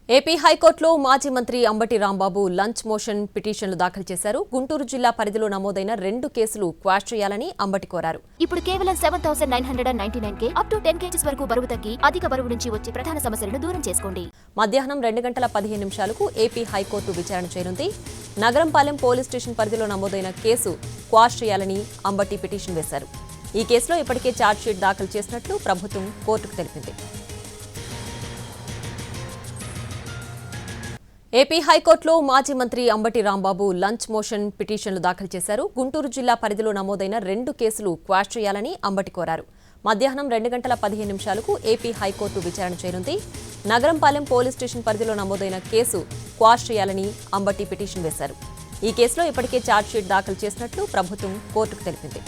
AP హైకోర్టులో మాజీ మంత్రి అంబటి రాంబాబు లంచ్ మోషన్ పిటిషన్లు దాఖలు చేశారు. గుంటూరు జిల్లా పరిధిలో నమోదైన 2 కేసులు క్వాష్ చేయాలని అంబటి కోరారు. ఇప్పుడు కేవలం 7,999 కే అప్ టు 10 kgs వరకు బరువు తగ్గి అధిక బరువు నుంచి వచ్చే ప్రధాన సమస్యలను దూరం చేసుకోండి. మధ్యాహ్నం 2:15 ఏపీ హైకోర్టు విచారణ చేయనుంది. నగరంపాలెం పోలీస్ స్టేషన్ పరిధిలో నమోదైన కేసు క్వాష్ చేయాలని అంబటి పిటిషన్ వేశారు. ఈ కేసులో ఇప్పటికే ఛార్జ్షీట్ దాఖలు చేసినట్లు ప్రభుత్వం కోర్టుకు తెలిపింది. ఏపీ హైకోర్టులో మాజీ మంత్రి అంబటి రాంబాబు లంచ్ మోషన్ పిటిషన్లు దాఖలు చేశారు. గుంటూరు జిల్లా పరిధిలో నమోదైన 2 కేసులు క్వాష్ చేయాలని అంబటి కోరారు. మధ్యాహ్నం 2:15 ఏపీ హైకోర్టు విచారణ చేయనుంది. నగరంపాలెం పోలీస్ స్టేషన్ పరిధిలో నమోదైన కేసు క్వాష్ చేయాలని అంబటి పిటిషన్ వేశారు. ఈ కేసులో ఇప్పటికే ఛార్జ్షీట్ దాఖలు చేసినట్లు ప్రభుత్వం కోర్టుకు తెలిపింది.